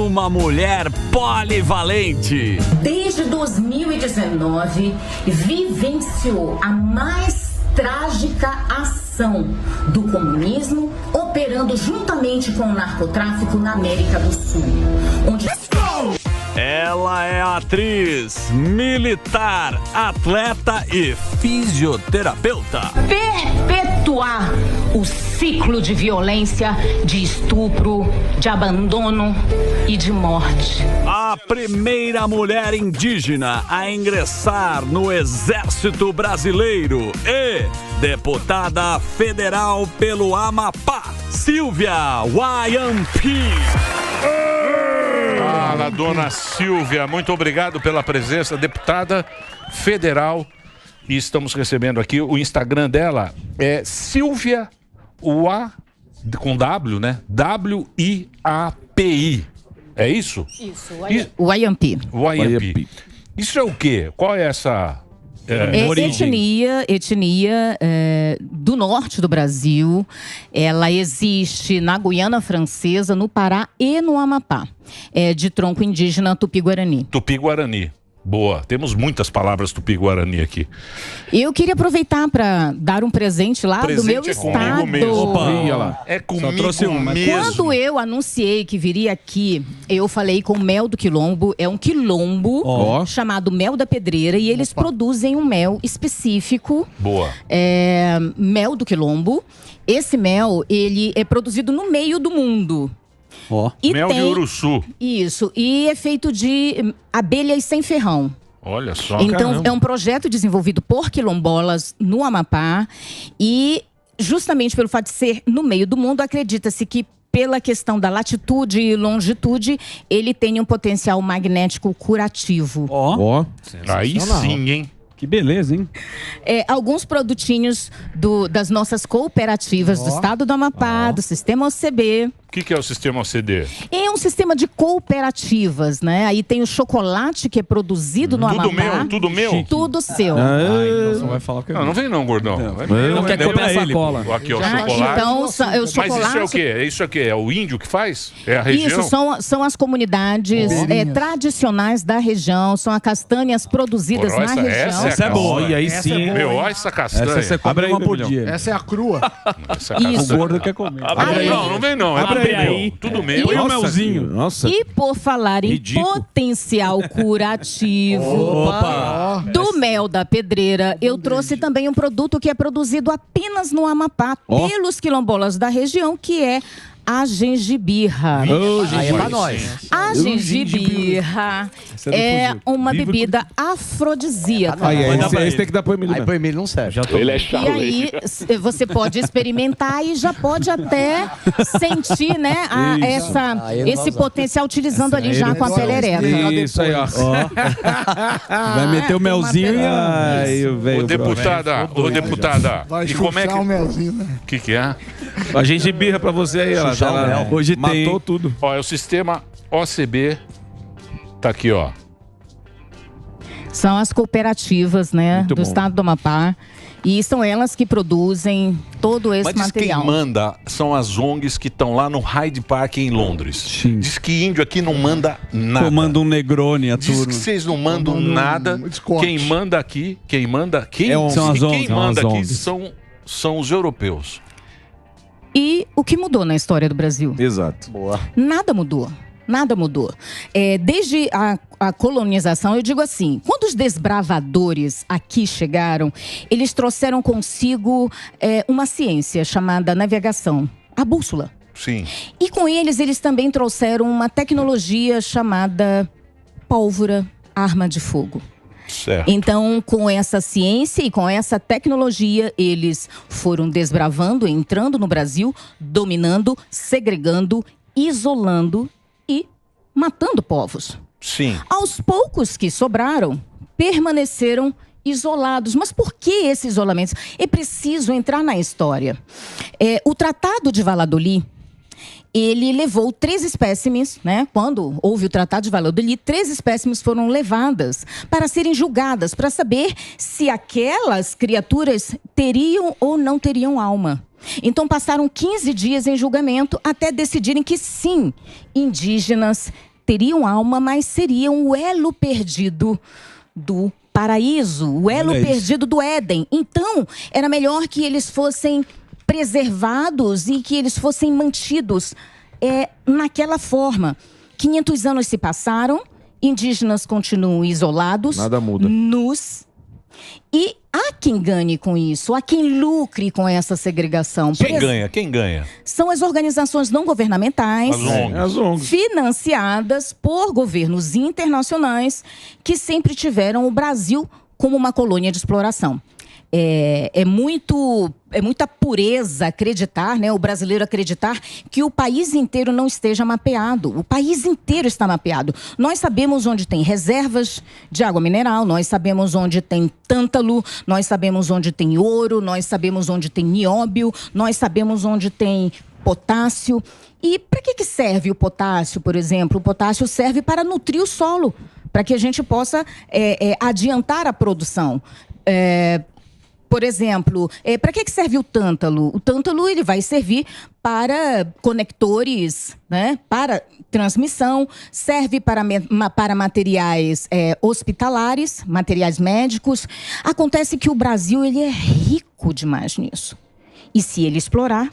uma mulher polivalente. Desde 2019, vivenciou a mais trágica ação do comunismo, operando juntamente com o narcotráfico na América do Sul, onde... Ela é atriz, militar, atleta e fisioterapeuta. Perpetuar o ciclo de violência, de estupro, de abandono e de morte. A primeira mulher indígena a ingressar no Exército Brasileiro e deputada federal pelo Amapá, Silvia Wayampi. Fala, dona Silvia, muito obrigado pela presença, deputada federal. E estamos recebendo aqui, o Instagram dela é Silvia com W, né? W-I-A-P-I. É isso? Isso, Wayampi. Wayampi. Isso é o quê? Qual é essa... etnia do norte do Brasil. Ela existe na Guiana Francesa, no Pará e no Amapá. É de tronco indígena Tupi-Guarani. Tupi-Guarani. Boa. Temos muitas palavras Tupi-Guarani aqui. Eu queria aproveitar para dar um presente lá do meu estado. Mesmo. Opa, é comigo mesmo. Quando eu anunciei que viria aqui, eu falei com o Mel do Quilombo. É um quilombo chamado Mel da Pedreira. E eles produzem um mel específico. Boa. Mel do Quilombo. Esse mel, ele é produzido no meio do mundo. Mel de Uruçu. Isso. E é feito de abelhas sem ferrão. Olha só. Então, caramba. é um projeto desenvolvido por quilombolas no Amapá. E, justamente pelo fato de ser no meio do mundo, acredita-se que, pela questão da latitude e longitude, ele tem um potencial magnético curativo. Aí sim, hein? Que beleza, hein? Alguns produtinhos das nossas cooperativas do estado do Amapá, do sistema OCB. O que é o sistema OCD? É um sistema de cooperativas, né? Aí tem o chocolate que é produzido no Amapá. Tudo meu? Tudo seu. Então vai falar que não vem não, gordão. Não quer comer a sacola. Aqui, ó, chocolate. Então, o chocolate... Mas isso é o quê? Isso aqui é o índio que faz? É a região? Isso, são as comunidades tradicionais da região. São as castanhas produzidas na região. Essa é boa. E aí sim. Olha essa castanha. Essa você come uma por dia. Essa é a crua. Isso. O gordo quer comer. Não vem não. Abre aí. Tudo meu. Põe o melzinho. Nossa. E por falar em potencial curativo do Mel da Pedreira, eu trouxe também um produto que é produzido apenas no Amapá pelos quilombolas da região, que é a gengibirra. Aí é pra nós. A gengibirra é uma bebida afrodisíaca. Esse tem que dar pro Emílio. Aí pro Emílio não serve. Ele é E aí você pode experimentar e já pode até sentir, né, esse potencial utilizando ali já com a pelereta. Isso aí, ó. Vai meter o melzinho e aí Ô, deputada. Vai E como é que... o melzinho, né? O que é? A gengibirra pra você aí, ó. Hoje matou tudo. Ó, é o sistema OCB. Tá aqui, ó. São as cooperativas, né, do estado do Amapá. E são elas que produzem todo esse material. Quem manda são as ONGs que estão lá no Hyde Park em Londres. Sim. Diz que índio aqui não manda nada. Comanda um Negroni a Diz turma. que vocês não mandam nada. Quem manda aqui, São as ONGs. quem manda aqui são os europeus. E o que mudou na história do Brasil? Exato. Boa. Nada mudou. Nada mudou. Desde a colonização, eu digo assim, quando os desbravadores aqui chegaram, eles trouxeram consigo uma ciência chamada navegação, a bússola. Sim. E com eles também trouxeram uma tecnologia chamada pólvora, arma de fogo. Certo. Então, com essa ciência e com essa tecnologia, eles foram desbravando, entrando no Brasil, dominando, segregando, isolando e matando povos. Sim. Aos poucos que sobraram, permaneceram isolados. Mas por que esse isolamento? É preciso entrar na história. O Tratado de Valladolid, ele levou 3 espécimes, né? Quando houve o Tratado de Valladolid, 3 espécimes foram levadas para serem julgadas, para saber se aquelas criaturas teriam ou não teriam alma. Então passaram 15 dias em julgamento até decidirem que sim, indígenas teriam alma, mas seriam o elo perdido do paraíso, o elo perdido do Éden. Então, era melhor que eles fossem preservados e que eles fossem mantidos naquela forma. 500 anos se passaram, indígenas continuam isolados, nada muda, nus. E há quem ganhe com isso, há quem lucre com essa segregação. Quem ganha? São as organizações não governamentais, as ONGs, financiadas por governos internacionais que sempre tiveram o Brasil como uma colônia de exploração. É muita pureza acreditar, né, o brasileiro acreditar que o país inteiro não esteja mapeado. O país inteiro está mapeado. Nós sabemos onde tem reservas de água mineral, nós sabemos onde tem tântalo, nós sabemos onde tem ouro, nós sabemos onde tem nióbio, nós sabemos onde tem potássio. E para que serve o potássio, por exemplo? O potássio serve para nutrir o solo, para que a gente possa adiantar a produção. Por exemplo, para que serve o tântalo? O tântalo ele vai servir para conectores, né? Para transmissão, serve para materiais hospitalares, materiais médicos. Acontece que o Brasil ele é rico demais nisso. E se ele explorar,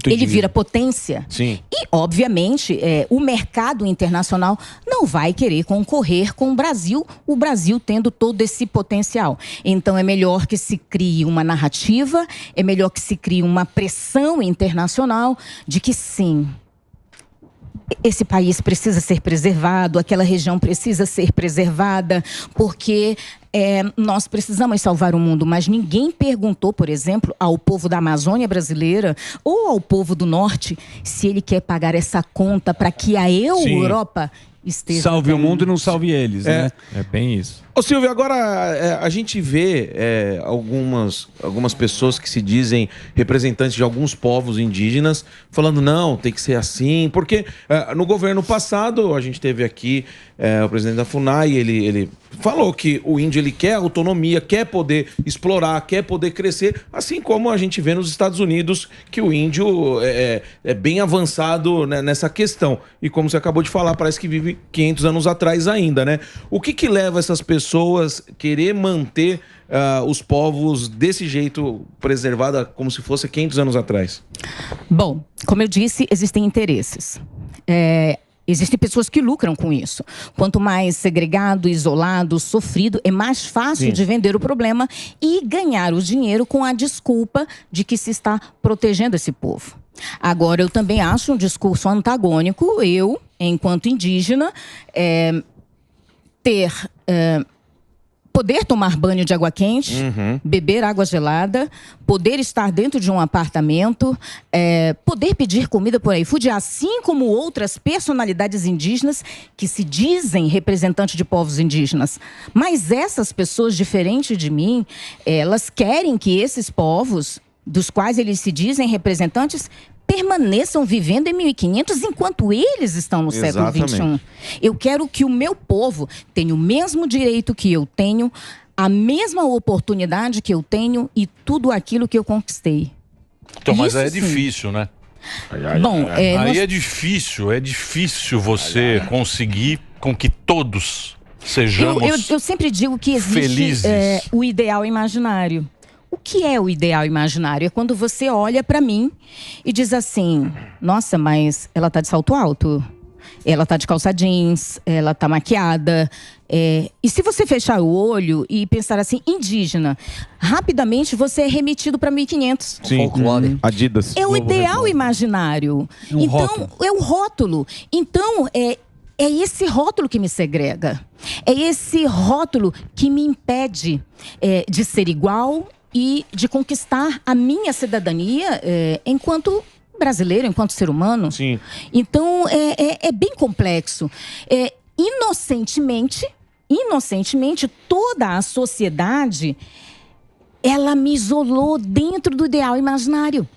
ele vira potência. Sim. E, obviamente, o mercado internacional não vai querer concorrer com o Brasil tendo todo esse potencial. Então, é melhor que se crie uma narrativa, é melhor que se crie uma pressão internacional de que, sim, esse país precisa ser preservado, aquela região precisa ser preservada, porque nós precisamos salvar o mundo. Mas ninguém perguntou, por exemplo, ao povo da Amazônia brasileira ou ao povo do Norte se ele quer pagar essa conta para que a Europa esteja... Salve o mundo e não salve eles, né? É bem isso. Ô Silvio, agora a gente vê algumas pessoas que se dizem representantes de alguns povos indígenas falando, não, tem que ser assim, porque no governo passado a gente teve aqui o presidente da FUNAI, ele falou que o índio ele quer autonomia, quer poder explorar, quer poder crescer, assim como a gente vê nos Estados Unidos que o índio é bem avançado, né, nessa questão. E como você acabou de falar, parece que vive 500 anos atrás ainda, né? O que leva essas pessoas querer manter os povos desse jeito, preservada como se fosse 500 anos atrás? Bom, como eu disse, existem interesses. Existem pessoas que lucram com isso. Quanto mais segregado, isolado, sofrido, é mais fácil de vender o problema e ganhar o dinheiro com a desculpa de que se está protegendo esse povo. Agora, eu também acho um discurso antagônico, eu, enquanto indígena, poder tomar banho de água quente, beber água gelada, poder estar dentro de um apartamento, poder pedir comida por iFood, assim como outras personalidades indígenas que se dizem representantes de povos indígenas. Mas essas pessoas, diferente de mim, elas querem que esses povos, dos quais eles se dizem representantes, permaneçam vivendo em 1500 enquanto eles estão no século XXI. Eu quero que o meu povo tenha o mesmo direito que eu tenho, a mesma oportunidade que eu tenho e tudo aquilo que eu conquistei. Então, mas aí é difícil, né? Bom, aí é difícil você conseguir com que todos sejamos eu sempre digo que existe o ideal imaginário. O que é o ideal imaginário? É quando você olha para mim e diz assim, nossa, mas ela tá de salto alto, ela tá de calça jeans, ela tá maquiada. E se você fechar o olho e pensar assim, indígena, rapidamente você é remetido para 1500. Sim, Adidas. É o ideal imaginário. Então, é o rótulo. Então, é esse rótulo que me segrega. É esse rótulo que me impede de ser igual e de conquistar a minha cidadania enquanto brasileiro, enquanto ser humano. Sim. Então, é bem complexo. Inocentemente, toda a sociedade, ela me isolou dentro do ideal imaginário.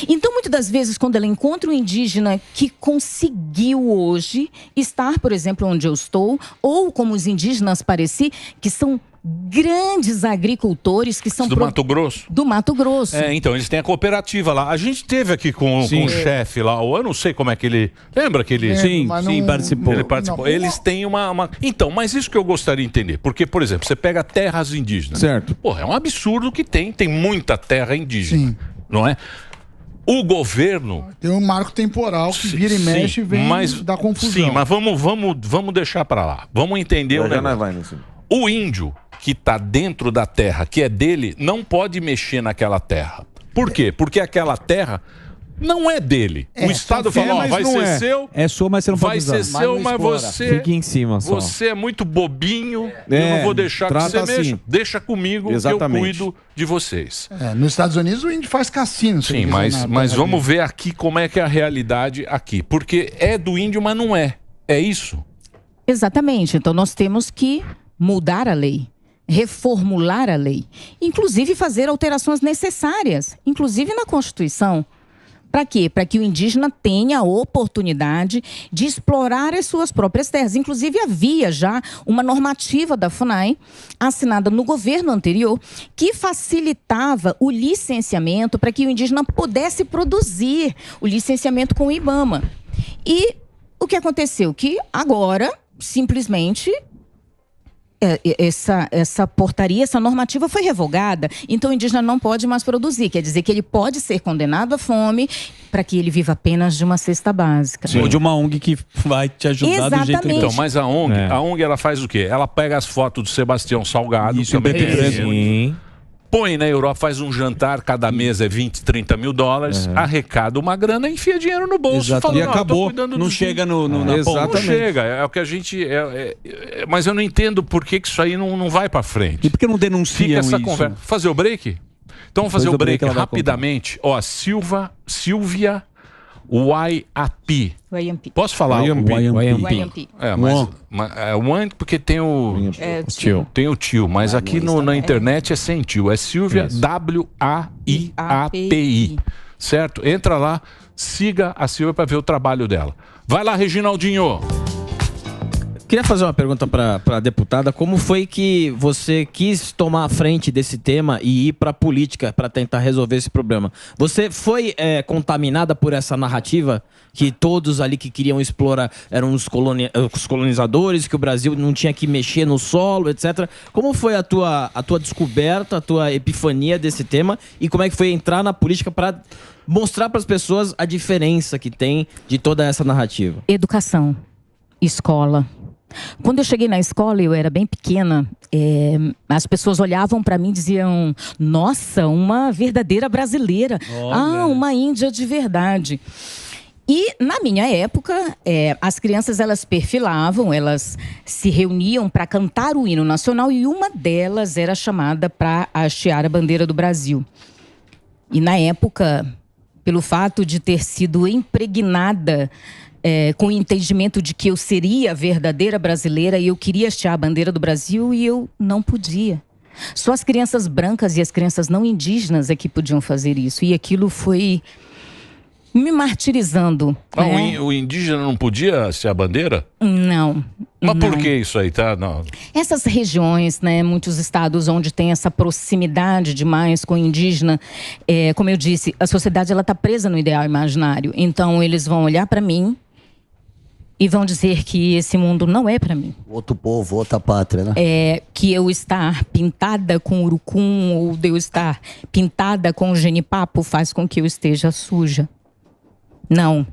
Então, muitas das vezes, quando ela encontra um indígena que conseguiu hoje estar, por exemplo, onde eu estou, ou como os indígenas Pareci, que são grandes agricultores, que são... Do Mato Grosso? Do Mato Grosso. Então, eles têm a cooperativa lá. A gente teve aqui com o chefe lá, eu não sei como é que ele... Lembra que ele... Sim, participou. Ele participou. Eles têm uma... Então, mas isso que eu gostaria de entender. Porque, por exemplo, você pega terras indígenas. Certo. Porra, é um absurdo que tem muita terra indígena. Sim. Não é? O governo... Tem um marco temporal que vira e mexe e vem da confusão. Sim, mas vamos deixar pra lá. Vamos entender o negócio. O índio que está dentro da terra, que é dele, não pode mexer naquela terra. Por quê? Porque aquela terra não é dele. O Estado falou, vai ser seu. É sua, mas você não pode usar. Vai ser seu, mas você... Fique em cima só. Você é muito bobinho, eu não vou deixar que você mexa. Deixa comigo, que eu cuido de vocês. Nos Estados Unidos o índio faz cassino. Sim, mas vamos ver aqui como é que é a realidade aqui. Porque é do índio, mas não é. É isso? Exatamente. Então nós temos que mudar a lei, reformular a lei, inclusive fazer alterações necessárias, inclusive na Constituição. Para quê? Para que o indígena tenha a oportunidade de explorar as suas próprias terras. Inclusive, havia já uma normativa da FUNAI, assinada no governo anterior, que facilitava o licenciamento para que o indígena pudesse produzir o licenciamento com o IBAMA. E o que aconteceu? Que agora, simplesmente... Essa portaria, essa normativa foi revogada. Então o indígena não pode mais produzir. Quer dizer que ele pode ser condenado à fome para que ele viva apenas de uma cesta básica. Ou de uma ONG que vai te ajudar do jeito que... Então, mas a ONG ela faz o quê? Ela pega as fotos do Sebastião Salgado, isso também tem põe na Europa, faz um jantar, cada mês é 20, 30 mil dólares, arrecada uma grana e enfia dinheiro no bolso. Fala, e acabou, não chega na ponta. Não chega, é o que a gente... mas eu não entendo por que isso aí não vai pra frente. E por que não denunciam essa isso? Conversa. Fazer o break? Então vamos fazer o break rapidamente. Ó, Silvia Waiampi. Posso falar? Waiampi. Mas porque tem o tio. Tem o tio, mas aqui na internet é sem tio. É Silvia Waiapi. Certo? Entra lá, siga a Silvia para ver o trabalho dela. Vai lá, Reginaldinho. Queria fazer uma pergunta para a deputada. Como foi que você quis tomar a frente desse tema e ir para a política para tentar resolver esse problema? Você foi contaminada por essa narrativa que todos ali que queriam explorar eram os colonizadores, que o Brasil não tinha que mexer no solo, etc. Como foi a tua descoberta, a tua epifania desse tema e como é que foi entrar na política para mostrar para as pessoas a diferença que tem de toda essa narrativa? Educação, escola. Quando eu cheguei na escola, eu era bem pequena, as pessoas olhavam para mim e diziam, nossa, uma verdadeira brasileira. Uma índia de verdade. E na minha época, as crianças elas perfilavam, elas se reuniam para cantar o hino nacional e uma delas era chamada para hastear a bandeira do Brasil. E na época, pelo fato de ter sido impregnada com o entendimento de que eu seria a verdadeira brasileira e eu queria hastear a bandeira do Brasil e eu não podia. Só as crianças brancas e as crianças não indígenas é que podiam fazer isso. E aquilo foi me martirizando. O indígena não podia hastear a bandeira? Não. Mas por que isso aí, tá? Não. Essas regiões, muitos estados onde tem essa proximidade demais com o indígena, como eu disse, a sociedade ela está presa no ideal imaginário. Então eles vão olhar para mim e vão dizer que esse mundo não é para mim. Outro povo, outra pátria, né? Que eu estar pintada com urucum ou de eu estar pintada com genipapo faz com que eu esteja suja. Não.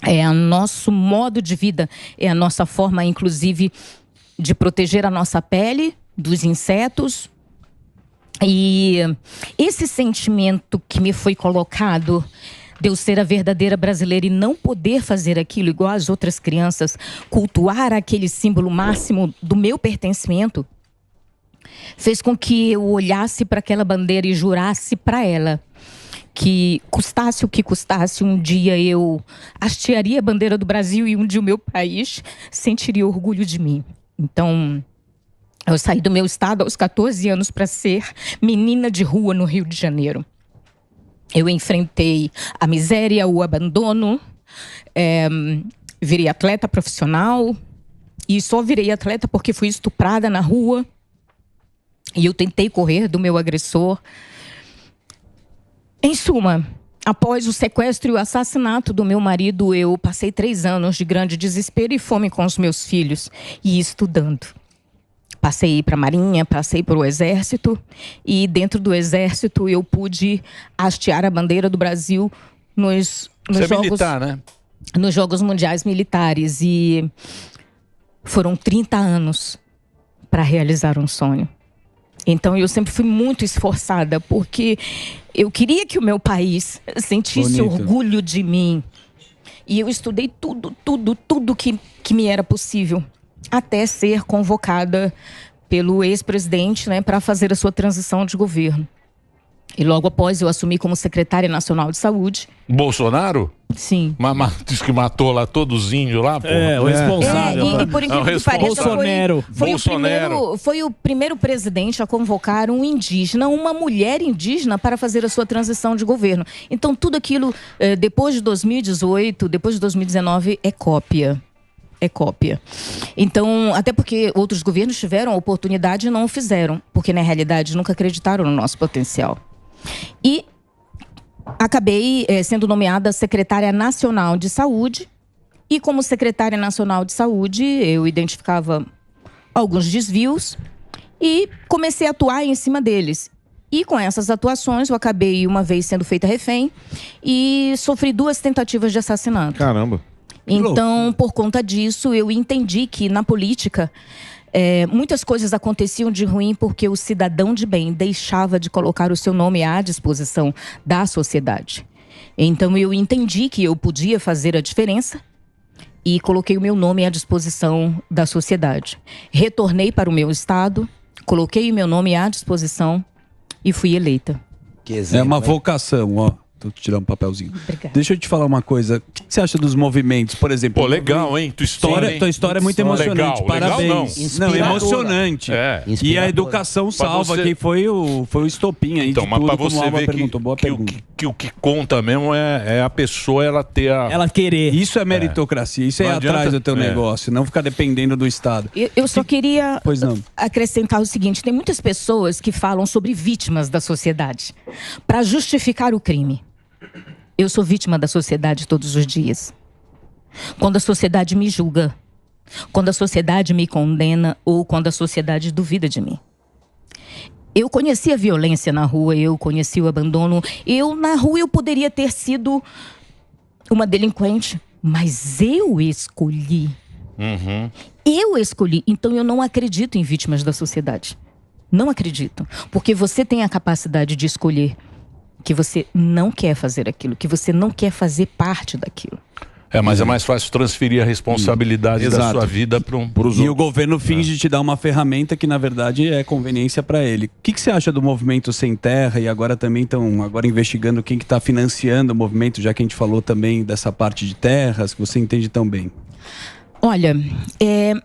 É o nosso modo de vida, é a nossa forma, inclusive, de proteger a nossa pele dos insetos. E esse sentimento que me foi colocado de eu ser a verdadeira brasileira e não poder fazer aquilo igual as outras crianças, cultuar aquele símbolo máximo do meu pertencimento, fez com que eu olhasse para aquela bandeira e jurasse para ela que custasse o que custasse, um dia eu hastearia a bandeira do Brasil e um dia o meu país sentiria orgulho de mim. Então, eu saí do meu estado aos 14 anos para ser menina de rua no Rio de Janeiro. Eu enfrentei a miséria, o abandono, virei atleta profissional e só virei atleta porque fui estuprada na rua e eu tentei correr do meu agressor. Em suma, após o sequestro e o assassinato do meu marido, eu passei 3 anos de grande desespero e fome com os meus filhos e estudando. Passei para a Marinha, passei para o Exército e dentro do Exército eu pude hastear a bandeira do Brasil nos Jogos, militar, né? Nos Jogos Mundiais Militares e foram 30 anos para realizar um sonho. Então eu sempre fui muito esforçada porque eu queria que o meu país sentisse orgulho de mim. E eu estudei tudo que me era possível, até ser convocada pelo ex-presidente, né, para fazer a sua transição de governo. E logo após eu assumi como secretária nacional de saúde. Bolsonaro? Sim. Diz que matou lá todos os índios lá, pô. O responsável. E por incrível que pareça, foi o primeiro presidente a convocar um indígena, uma mulher indígena, para fazer a sua transição de governo. Então tudo aquilo, depois de 2018, depois de 2019, é cópia. É cópia. Então, até porque outros governos tiveram a oportunidade e não o fizeram, porque na realidade nunca acreditaram no nosso potencial. E acabei sendo nomeada secretária nacional de saúde. E como secretária nacional de saúde, eu identificava alguns desvios e comecei a atuar em cima deles. E com essas atuações, eu acabei uma vez sendo feita refém e sofri 2 tentativas de assassinato. Caramba. Então, por conta disso, eu entendi que na política muitas coisas aconteciam de ruim porque o cidadão de bem deixava de colocar o seu nome à disposição da sociedade. Então, eu entendi que eu podia fazer a diferença e coloquei o meu nome à disposição da sociedade. Retornei para o meu estado, coloquei o meu nome à disposição e fui eleita. Que exemplo, é uma vocação, ó. Tô tirando um papelzinho. Obrigada. Deixa eu te falar uma coisa. O que você acha dos movimentos, por exemplo? Pô, legal, hein? Tua história é muito emocionante. Legal, parabéns. Legal, não, emocionante. E a educação salva, que foi o estopim aí então, de tudo, mas pra você ver que o que conta mesmo é a pessoa, ela ter a... Ela querer. Isso é meritocracia, isso é atrás do teu negócio, não ficar dependendo do Estado. Eu só queria acrescentar o seguinte, tem muitas pessoas que falam sobre vítimas da sociedade para justificar o crime. Eu sou vítima da sociedade todos os dias. Quando a sociedade me julga, quando a sociedade me condena ou quando a sociedade duvida de mim. Eu conheci a violência na rua, eu conheci o abandono. Na rua eu poderia ter sido uma delinquente, mas eu escolhi. Uhum. Eu escolhi, então eu não acredito em vítimas da sociedade. Não acredito, porque você tem a capacidade de escolher que você não quer fazer aquilo, que você não quer fazer parte daquilo. Mas é mais fácil transferir a responsabilidade da sua vida para os outros. E o governo finge te dar uma ferramenta que, na verdade, é conveniência para ele. O que você acha do movimento Sem Terra? E agora também estão investigando quem que está financiando o movimento, já que a gente falou também dessa parte de terras, que você entende tão bem. Olha, é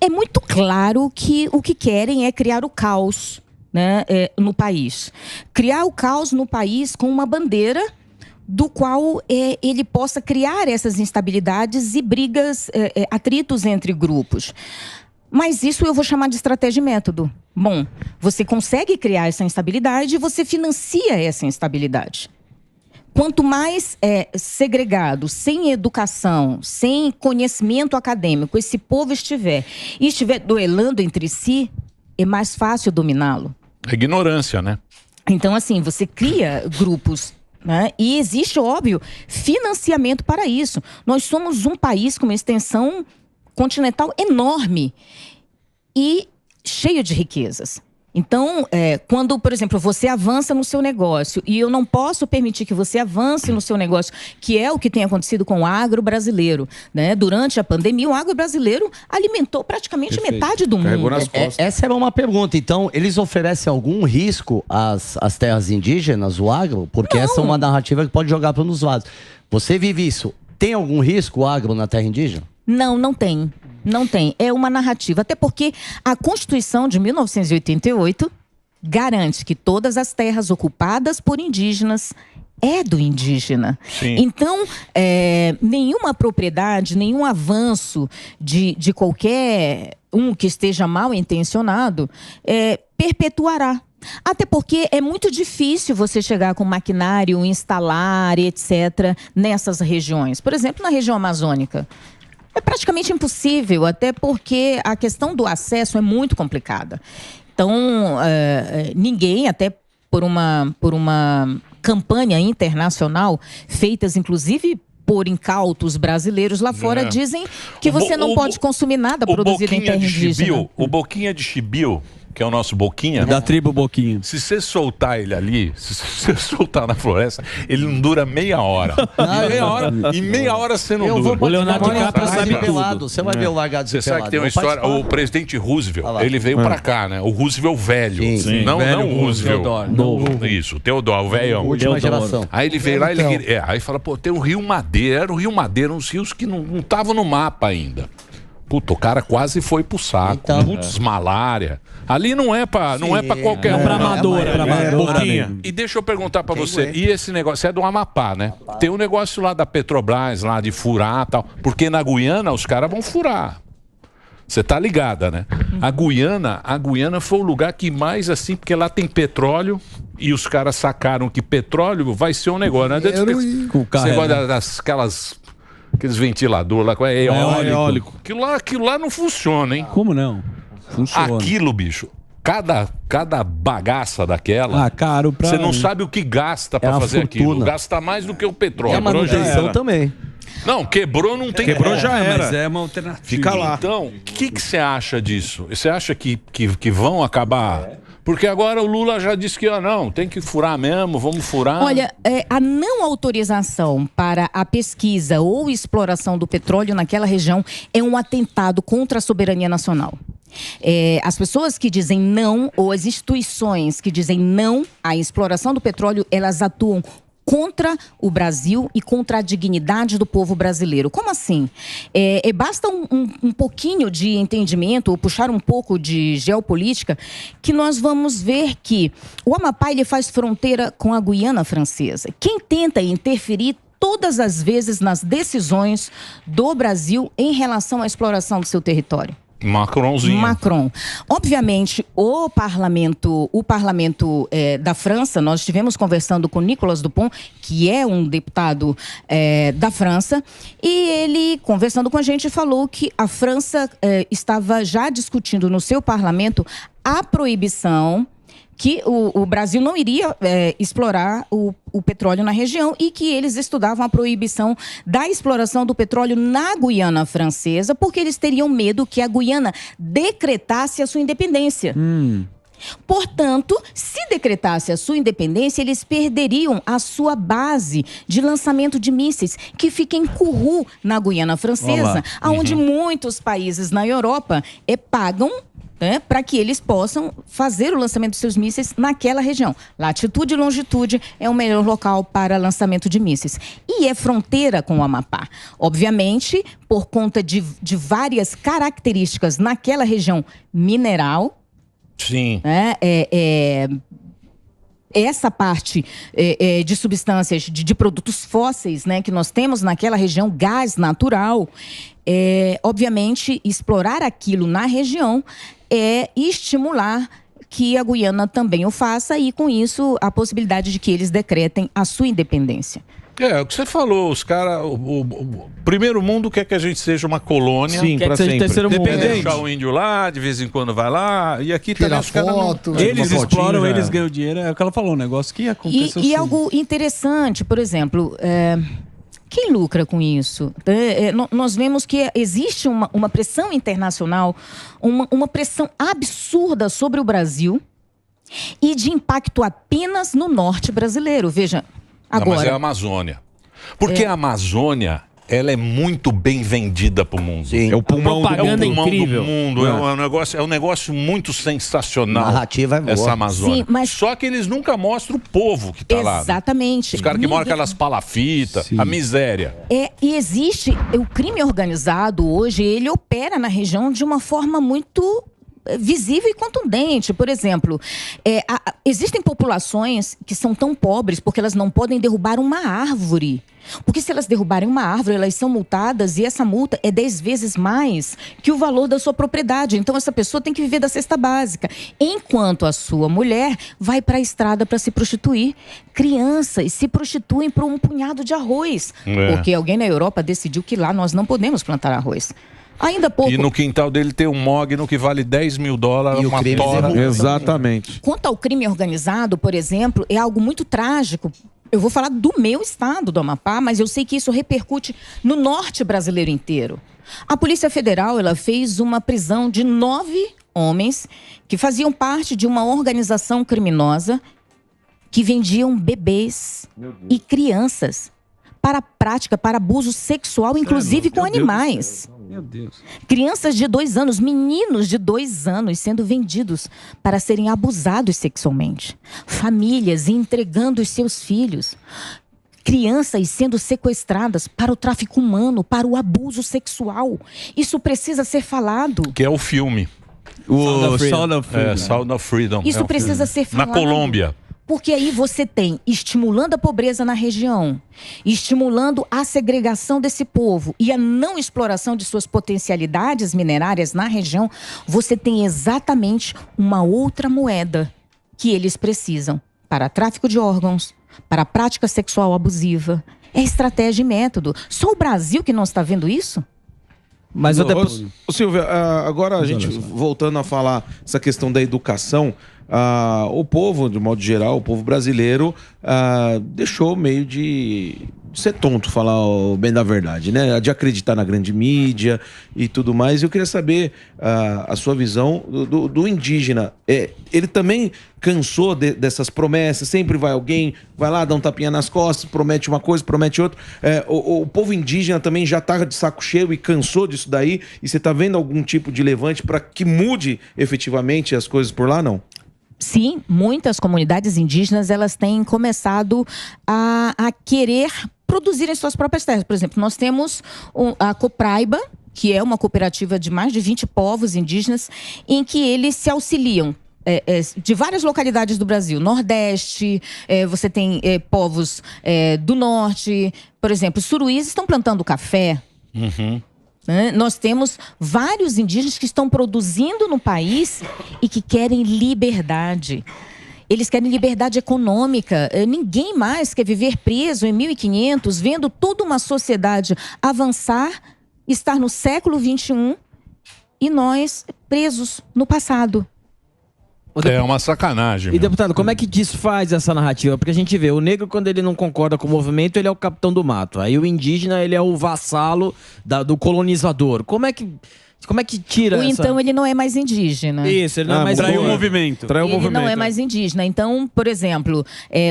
muito claro que o que querem é criar o caos, né, no país. Criar o caos no país com uma bandeira do qual ele possa criar essas instabilidades e brigas, atritos entre grupos. Mas isso eu vou chamar de estratégia e método. Bom, você consegue criar essa instabilidade e você financia essa instabilidade. Quanto mais segregado, sem educação, sem conhecimento acadêmico esse povo estiver e estiver duelando entre si, é mais fácil dominá-lo. É ignorância, né? Então, assim, você cria grupos, né? E existe, óbvio, financiamento para isso. Nós somos um país com uma extensão continental enorme e cheio de riquezas. Então, quando, por exemplo, você avança no seu negócio e eu não posso permitir que você avance no seu negócio, que é o que tem acontecido com o agro brasileiro, né? Durante a pandemia, o agro brasileiro alimentou praticamente metade do mundo. Essa era uma pergunta. Então, eles oferecem algum risco às terras indígenas, o agro? Porque essa é uma narrativa que pode jogar para os lados. Você vive isso. Tem algum risco o agro na terra indígena? Não, não tem. Não tem. É uma narrativa. Até porque a Constituição de 1988 garante que todas as terras ocupadas por indígenas é do indígena. Sim. Então, nenhuma propriedade, nenhum avanço de qualquer um que esteja mal intencionado perpetuará. Até porque é muito difícil você chegar com maquinário, instalar, etc., nessas regiões. Por exemplo, na região amazônica. É praticamente impossível, até porque a questão do acesso é muito complicada. Então, ninguém, até por uma campanha internacional, feitas inclusive por incautos brasileiros lá fora, dizem que você não pode consumir nada produzido em terra indígena. O Boquinha de Chibio, que é o nosso Boquinha. Da tribo Boquinha. Se você soltar ele ali, se você soltar na floresta, ele não dura meia hora. Em meia hora você não dura. O Leonardo DiCaprio sabe tudo. Você vai ver o largado Você sabe que tem uma história, o presidente Roosevelt, ele veio pra cá, né? O Roosevelt velho. Sim. Não o Roosevelt. Novo. Isso, o Teodoro, o velhão. Última geração. Aí ele veio lá, aí fala, pô, tem o Rio Madeira. Era o Rio Madeira, uns rios que não estavam no mapa ainda. Puta, o cara quase foi pro saco. Então, Putz, malária. Ali não é pra qualquer um. Pra amadora. E deixa eu perguntar pra você. E esse negócio é do Amapá, né? Tem um negócio lá da Petrobras, lá de furar e tal. Porque na Guiana os caras vão furar. Você tá ligada, né? A Guiana foi o lugar que mais assim, porque lá tem petróleo e os caras sacaram que petróleo vai ser um negócio, né? Você gosta aqueles ventiladores lá, é eólico. Aquilo lá não funciona, hein? Como não? Funciona. Aquilo, bicho, cada bagaça daquela, caro pra... você não sabe o que gasta pra fazer aquilo. Gasta mais do que o petróleo. E a manutenção também. Não, quebrou não tem. Quebrou já era. Mas é uma alternativa. Fica lá. Então, o que você acha disso? Você acha que vão acabar... Porque agora o Lula já disse que não, tem que furar mesmo, vamos furar. Olha, a não autorização para a pesquisa ou exploração do petróleo naquela região é um atentado contra a soberania nacional. As pessoas que dizem não, ou as instituições que dizem não à exploração do petróleo, elas atuam contra o Brasil e contra a dignidade do povo brasileiro. Como assim? Basta um pouquinho de entendimento ou puxar um pouco de geopolítica que nós vamos ver que o Amapá ele faz fronteira com a Guiana Francesa. Quem tenta interferir todas as vezes nas decisões do Brasil em relação à exploração do seu território? Macron. Obviamente, o parlamento da França, nós estivemos conversando com Nicolas Dupont, que é um deputado da França, e ele, conversando com a gente, falou que a França estava já discutindo no seu parlamento a proibição que o Brasil não iria explorar o petróleo na região e que eles estudavam a proibição da exploração do petróleo na Guiana Francesa, porque eles teriam medo que a Guiana decretasse a sua independência. Portanto, se decretasse a sua independência, eles perderiam a sua base de lançamento de mísseis, que fica em Kourou, na Guiana Francesa, onde muitos países na Europa pagam para que eles possam fazer o lançamento dos seus mísseis naquela região. Latitude e longitude é o melhor local para lançamento de mísseis. E é fronteira com o Amapá. Obviamente, por conta de várias características naquela região mineral. Sim. Essa parte de substâncias, de produtos fósseis, né, que nós temos naquela região, gás natural, obviamente, explorar aquilo na região é estimular que a Guiana também o faça e, com isso, a possibilidade de que eles decretem a sua independência. O que você falou, os caras, o primeiro mundo quer que a gente seja uma colônia. Sim, para sempre. Deixar o índio lá, de vez em quando vai lá, e aqui também os caras não... Eles exploram, eles ganham dinheiro, é o que ela falou, um negócio que acontece E algo interessante, por exemplo... Quem lucra com isso? Nós vemos que existe uma pressão internacional, uma pressão absurda sobre o Brasil e de impacto apenas no norte brasileiro. Veja, agora... Mas é a Amazônia. Porque a Amazônia... ela é muito bem vendida pro mundo. Sim. É o pulmão do mundo. É um negócio muito sensacional. A narrativa é boa. Essa Amazônia. Sim, mas... Só que eles nunca mostram o povo que tá lá. Exatamente. Os caras que moram aquelas palafitas, a miséria. E existe... O crime organizado hoje, ele opera na região de uma forma muito visível e contundente. Por exemplo, existem populações que são tão pobres porque elas não podem derrubar uma árvore. Porque se elas derrubarem uma árvore, elas são multadas e essa multa é 10 vezes mais que o valor da sua propriedade. Então essa pessoa tem que viver da cesta básica. Enquanto a sua mulher vai para a estrada para se prostituir. Crianças se prostituem por um punhado de arroz. Porque alguém na Europa decidiu que lá nós não podemos plantar arroz. Ainda há pouco... E no quintal dele tem um mogno que vale $10 mil, uma tora. Exatamente. Quanto ao crime organizado, por exemplo, é algo muito trágico. Eu vou falar do meu estado, do Amapá, mas eu sei que isso repercute no norte brasileiro inteiro. A Polícia Federal, ela fez uma prisão de 9 homens que faziam parte de uma organização criminosa que vendiam bebês e crianças para prática, para abuso sexual, inclusive com animais. Meu Deus. Crianças de 2 anos, meninos de 2 anos sendo vendidos para serem abusados sexualmente. Famílias entregando os seus filhos. Crianças sendo sequestradas para o tráfico humano, para o abuso sexual. Isso precisa ser falado. Que é o filme. O Sound of Freedom. Sound of Freedom. Isso precisa ser falado. Na Colômbia. Porque aí você tem estimulando a pobreza na região, estimulando a segregação desse povo e a não exploração de suas potencialidades minerárias na região, você tem exatamente uma outra moeda que eles precisam para tráfico de órgãos, para prática sexual abusiva. É estratégia e método. Só o Brasil que não está vendo isso? Mas Silvia, agora a gente voltando a falar essa questão da educação, o povo, de modo geral, o povo brasileiro deixou meio de ser tonto, falar bem da verdade, né? De acreditar na grande mídia e tudo mais. Eu queria saber a sua visão do indígena. Ele também cansou dessas promessas? Sempre vai alguém, vai lá, dá um tapinha nas costas, promete uma coisa, promete outra. O povo indígena também já está de saco cheio e cansou disso daí? E você está vendo algum tipo de levante para que mude efetivamente as coisas por lá, não? Sim, muitas comunidades indígenas, elas têm começado a querer produzirem suas próprias terras. Por exemplo, nós temos a Copraiba, que é uma cooperativa de mais de 20 povos indígenas, em que eles se auxiliam de várias localidades do Brasil. Nordeste, você tem povos do Norte. Por exemplo, os suruís estão plantando café. Uhum. Nós temos vários indígenas que estão produzindo no país e que querem liberdade. Eles querem liberdade econômica. Ninguém mais quer viver preso em 1500, vendo toda uma sociedade avançar, estar no século XXI e nós presos no passado. É uma sacanagem. E, deputado, como é que desfaz essa narrativa? Porque a gente vê, o negro, quando ele não concorda com o movimento, ele é o capitão do mato. Aí o indígena, ele é o vassalo do colonizador. Como é que tira Ou essa... então ele não é mais indígena. Isso, ele não é mais... Traiu o movimento. Ele não é mais indígena. Então, por exemplo,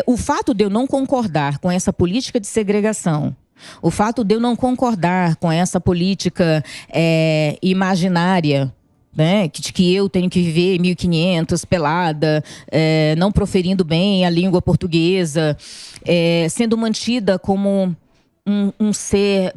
o fato de eu não concordar com essa política de segregação, o fato de eu não concordar com essa política imaginária, né, que eu tenho que viver em 1500, pelada, não proferindo bem a língua portuguesa, sendo mantida como um ser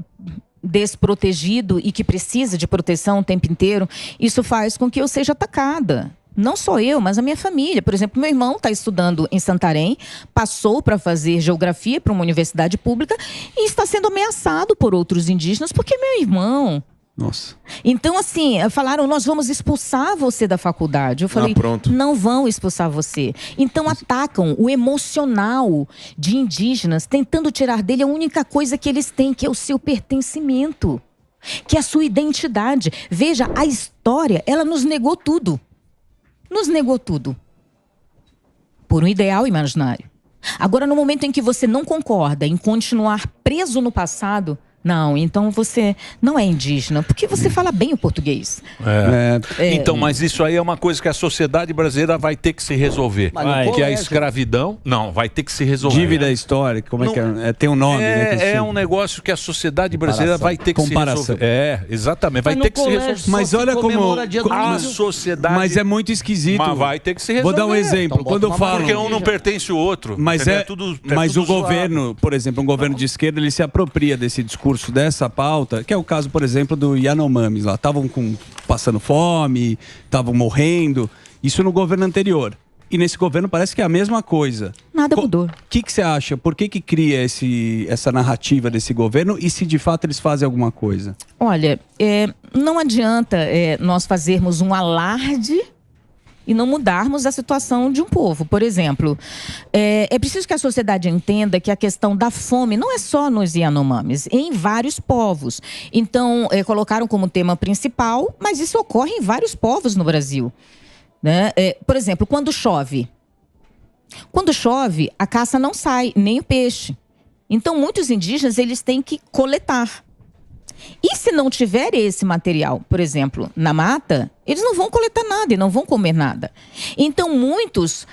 desprotegido e que precisa de proteção o tempo inteiro, isso faz com que eu seja atacada. Não só eu, mas a minha família. Por exemplo, meu irmão está estudando em Santarém, passou para fazer geografia para uma universidade pública e está sendo ameaçado por outros indígenas porque é meu irmão. Nossa. Então, assim, falaram, nós vamos expulsar você da faculdade. Eu falei, não vão expulsar você. Então, atacam o emocional de indígenas, tentando tirar dele a única coisa que eles têm, que é o seu pertencimento, que é a sua identidade. Veja, a história, ela nos negou tudo. Nos negou tudo. Por um ideal imaginário. Agora, no momento em que você não concorda em continuar preso no passado... Não, então você não é indígena, porque você fala bem o português. Então, mas isso aí é uma coisa que a sociedade brasileira vai ter que se resolver. Que é a escravidão, vai ter que se resolver. Dívida histórica, como é que é? Tem um nome, né? É um negócio que a sociedade brasileira vai ter que se resolver. Exatamente, vai ter que se resolver. Mas olha como a sociedade... Mas é muito esquisito. Mas vai ter que se resolver. Vou dar um exemplo. Então, quando eu falo... Porque um não pertence o outro. Mas o governo, por exemplo, um governo de esquerda, ele se apropria desse discurso discurso dessa pauta, que é o caso, por exemplo, do Yanomamis lá. Estavam passando fome, estavam morrendo. Isso no governo anterior. E nesse governo parece que é a mesma coisa. Nada mudou. O que você acha? Por que cria essa narrativa desse governo e se de fato eles fazem alguma coisa? Olha, não adianta nós fazermos um alarde e não mudarmos a situação de um povo. Por exemplo, é preciso que a sociedade entenda que a questão da fome não é só nos Yanomamis, é em vários povos. Então, colocaram como tema principal, mas isso ocorre em vários povos no Brasil. Né? Por exemplo, quando chove, a caça não sai, nem o peixe. Então, muitos indígenas, eles têm que coletar. E se não tiver esse material, por exemplo, na mata, eles não vão coletar nada e não vão comer nada. Então, muitos,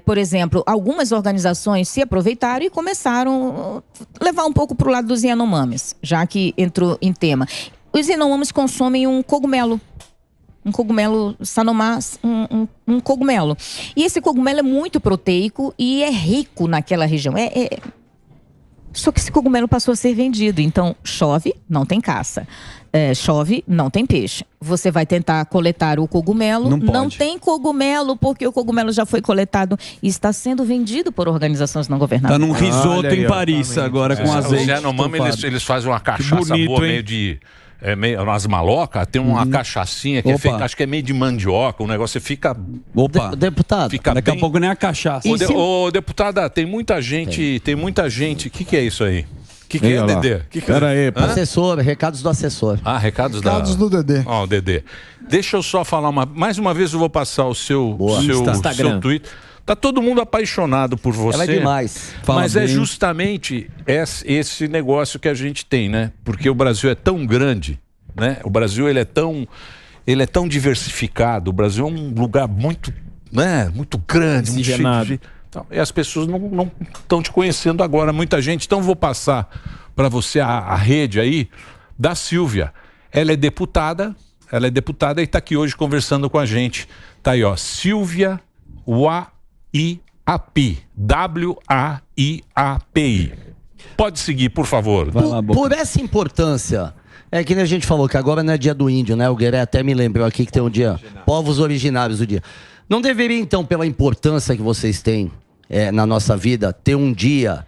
por exemplo, algumas organizações se aproveitaram e começaram a levar um pouco para o lado dos Yanomamis, já que entrou em tema. Os Yanomamis consomem um cogumelo sanomá, um cogumelo. E esse cogumelo é muito proteico e é rico naquela região. Só que esse cogumelo passou a ser vendido. Então, chove, não tem caça. Chove, não tem peixe. Você vai tentar coletar o cogumelo, não tem cogumelo, porque o cogumelo já foi coletado e está sendo vendido por organizações não governadas. Tá num risoto em Paris agora, com azeite. Os Yanomamis, eles fazem uma cachaça bonito, boa, meio de... umas malocas, tem uma cachaçinha que é feita, acho que é meio de mandioca, o negócio fica... Deputado, daqui a pouco nem a cachaça. Ô, deputada, tem muita gente, o que é isso aí? O que é, Dedê? Pera aí, assessor, recados do assessor. Recados do Dedê. Ó, Dedê. Deixa eu só falar mais uma vez, eu vou passar o seu Twitter. Tá todo mundo apaixonado por você. Ela é demais. Mas é justamente esse negócio que a gente tem, né? Porque o Brasil é tão grande, né? O Brasil ele é tão diversificado. O Brasil é um lugar muito, né? Muito grande, muito chique. Então, e as pessoas não estão te conhecendo agora, muita gente. Então vou passar para você a rede aí da Silvia. Ela é deputada e está aqui hoje conversando com a gente. Tá aí, ó, Silvia WAIAPI. WAIAPI. Pode seguir, por favor. Por essa importância, é que nem a gente falou que agora não é dia do índio, né? O Gueré até me lembrou aqui que tem um dia, povos originários do dia. Não deveria, então, pela importância que vocês têm na nossa vida, ter um dia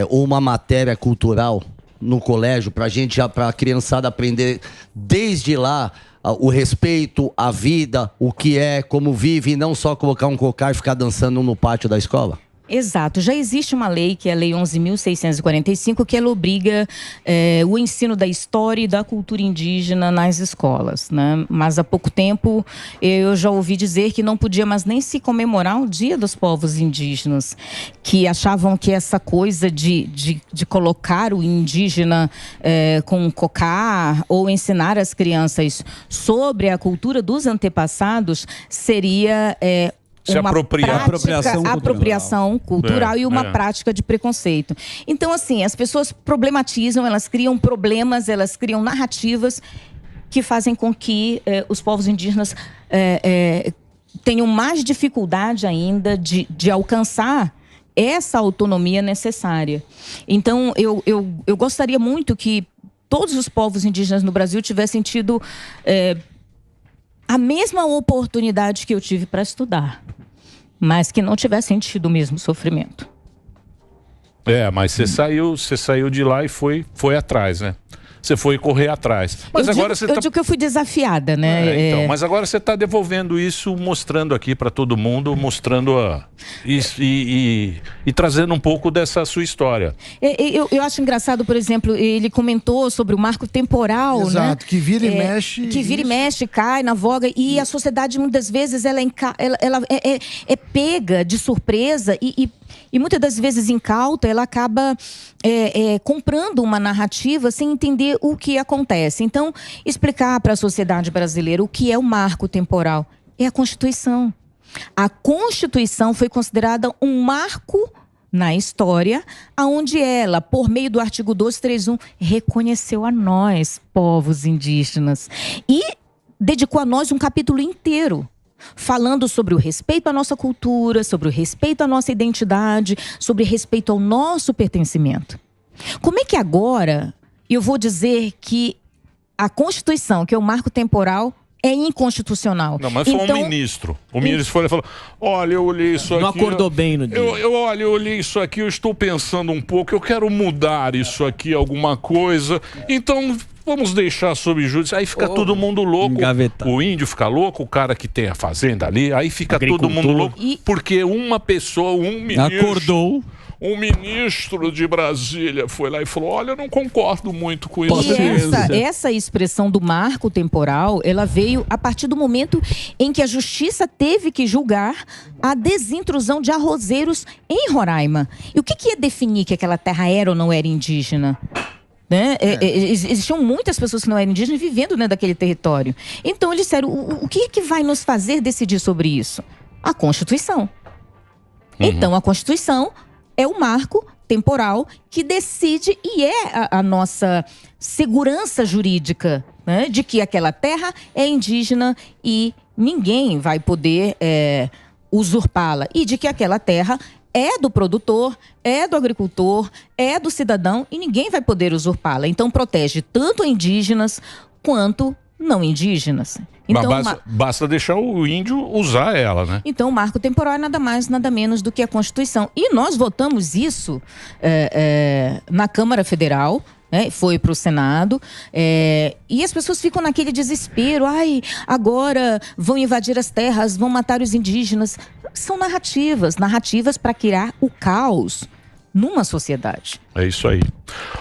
ou uma matéria cultural no colégio pra gente, pra criançada aprender desde lá o respeito, a vida, o que é, como vive, e não só colocar um cocar e ficar dançando no pátio da escola? Exato. Já existe uma lei, que é a Lei 11.645, que ela obriga o ensino da história e da cultura indígena nas escolas, né? Mas há pouco tempo eu já ouvi dizer que não podia mais nem se comemorar o Dia dos Povos Indígenas, que achavam que essa coisa de colocar o indígena com um cocar ou ensinar as crianças sobre a cultura dos antepassados seria... uma apropriação cultural e uma prática de preconceito. Então, assim, as pessoas problematizam, elas criam problemas, elas criam narrativas que fazem com que os povos indígenas tenham mais dificuldade ainda de alcançar essa autonomia necessária. Então, eu gostaria muito que todos os povos indígenas no Brasil tivessem tido a mesma oportunidade que eu tive para estudar, mas que não tivessem tido o mesmo sofrimento. Mas você saiu de lá e foi atrás, né? Você foi correr atrás. Mas eu digo que eu fui desafiada, né? Então, mas agora você está devolvendo isso, mostrando aqui para todo mundo, mostrando e trazendo um pouco dessa sua história. Eu acho engraçado, por exemplo, ele comentou sobre o marco temporal, exato, né? Que vira e mexe. Que vira e mexe, cai na voga. E a sociedade, muitas vezes, ela é pega de surpresa e muitas das vezes incauta, ela acaba comprando uma narrativa sem entender o que acontece. Então, explicar para a sociedade brasileira o que é o marco temporal. É a Constituição. A Constituição foi considerada um marco na história, onde ela, por meio do artigo 1231, reconheceu a nós, povos indígenas, e dedicou a nós um capítulo inteiro, falando sobre o respeito à nossa cultura, sobre o respeito à nossa identidade, sobre respeito ao nosso pertencimento. Como é que agora E eu vou dizer que a Constituição, que é o marco temporal, é inconstitucional. Não, mas foi um ministro. O ministro foi e falou: olha, eu olhei isso aqui. Não acordou bem no dia. Olha, eu olhei isso aqui, eu estou pensando um pouco, eu quero mudar isso aqui, alguma coisa. Então, vamos deixar sob júdice. Aí fica todo mundo louco. Engavetado. O índio fica louco, o cara que tem a fazenda ali, aí fica todo mundo louco. Porque uma pessoa, um ministro. Acordou. Um ministro de Brasília foi lá e falou: olha, eu não concordo muito com isso. E essa expressão do marco temporal, ela veio a partir do momento em que a justiça teve que julgar a desintrusão de arrozeiros em Roraima. E o que ia definir que aquela terra era ou não era indígena? Né? Existiam muitas pessoas que não eram indígenas vivendo dentro daquele território. Então eles disseram: o que vai nos fazer decidir sobre isso? A Constituição. Então a Constituição é o marco temporal que decide e é a nossa segurança jurídica, né, de que aquela terra é indígena e ninguém vai poder usurpá-la. E de que aquela terra é do produtor, é do agricultor, é do cidadão e ninguém vai poder usurpá-la. Então protege tanto indígenas quanto não indígenas. Então, basta deixar o índio usar ela, né? Então, o marco temporal é nada mais, nada menos do que a Constituição. E nós votamos isso na Câmara Federal, foi para o Senado, e as pessoas ficam naquele desespero. Ai, agora vão invadir as terras, vão matar os indígenas. São narrativas para criar o caos numa sociedade. É isso aí.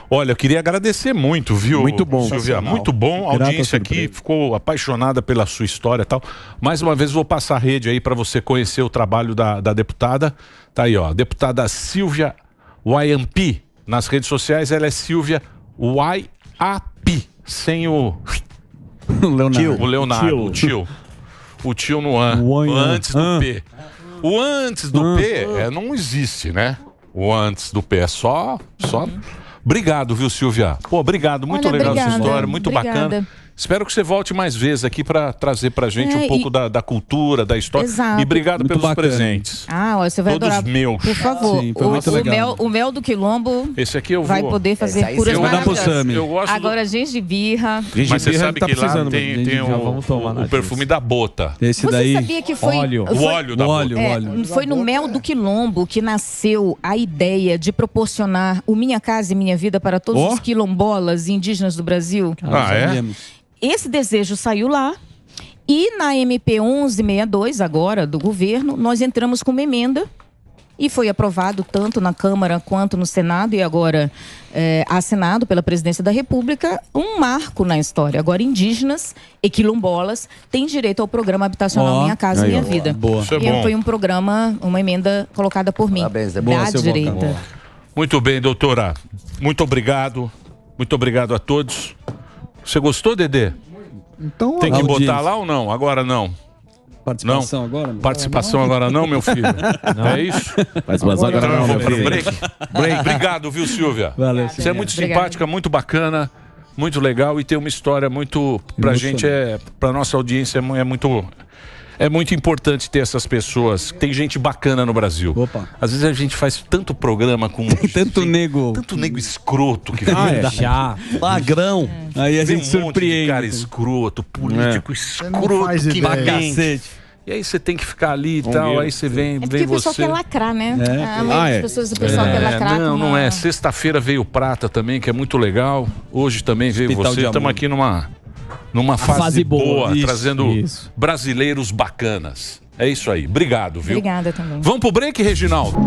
Olha, eu queria agradecer muito, viu, muito bom, Silvia? Muito bom. A audiência aqui ficou apaixonada pela sua história e tal. Mais uma vez vou passar a rede aí para você conhecer o trabalho da deputada. Tá aí, ó, deputada Silvia YAP. Nas redes sociais ela é Silvia YAP, sem o Leonardo. O Leonardo, o tio. O tio no an. O antes do P. O antes do P não existe, né? O antes do P é só... Obrigado, viu, Silvia? Pô, obrigado. Muito legal essa história, muito bacana. Espero que você volte mais vezes aqui para trazer pra gente um pouco da cultura, da história. Exato. E obrigado Muito pelos bacana. presentes. Você vai Todos adorar. meus. Por favor. Sim, foi muito legal. O mel do Quilombo Esse aqui eu vou... vai poder fazer curas eu vou dar pro maravilhosas. Sami. Eu gosto Agora, gengibirra. Mas você sabe tá que lá precisando, tem já o perfume da bota. Esse Você daí. sabia que foi... Óleo. O óleo da bota. Foi no mel do Quilombo que nasceu a ideia de proporcionar o Minha Casa e Minha Vida para todos os quilombolas e indígenas do Brasil. Esse desejo saiu lá. E na MP 1162, agora, do governo, nós entramos com uma emenda e foi aprovado tanto na Câmara quanto no Senado e agora assinado pela Presidência da República, um marco na história. Agora, indígenas e quilombolas têm direito ao programa habitacional Minha Casa e Minha Vida. Boa. Isso é bom. Foi um programa, uma emenda colocada por mim. Parabéns, é da direita. Muito bem, doutora. Muito obrigado. Muito obrigado a todos. Você gostou, Dedê? Então, Tem que audiência. botar lá ou não? Agora não. Participação agora? Não. Participação agora não, meu filho? É isso? Participação agora Então eu não, vou meu pro filho. break. Obrigado, viu, Silvia? Valeu, Você é muito Obrigada. simpática, muito bacana, muito legal e tem uma história muito... Pra gente, pra nossa audiência, é muito importante ter essas pessoas. Tem gente bacana no Brasil. Opa. Às vezes a gente faz tanto programa com... Tanto nego. Tanto nego escroto que vem. Já. Magrão. Aí a Vem gente um monte de surpreende. cara escroto, político não escroto faz que ideia. vem. Cacete. E aí você tem que ficar ali e tal, aí você vem, É porque vem o pessoal você. quer lacrar, né? A Ah, maioria é. das pessoas, o pessoal quer lacrar. Não, com não uma- é. Sexta-feira veio o Prata também, que é muito legal. Hoje também veio Hospital você. de Estamos Amor. aqui numa fase, fase boa. Isso, trazendo isso. brasileiros bacanas. É isso aí. Obrigado, viu? Obrigada também. Vamos pro break, Reginaldo?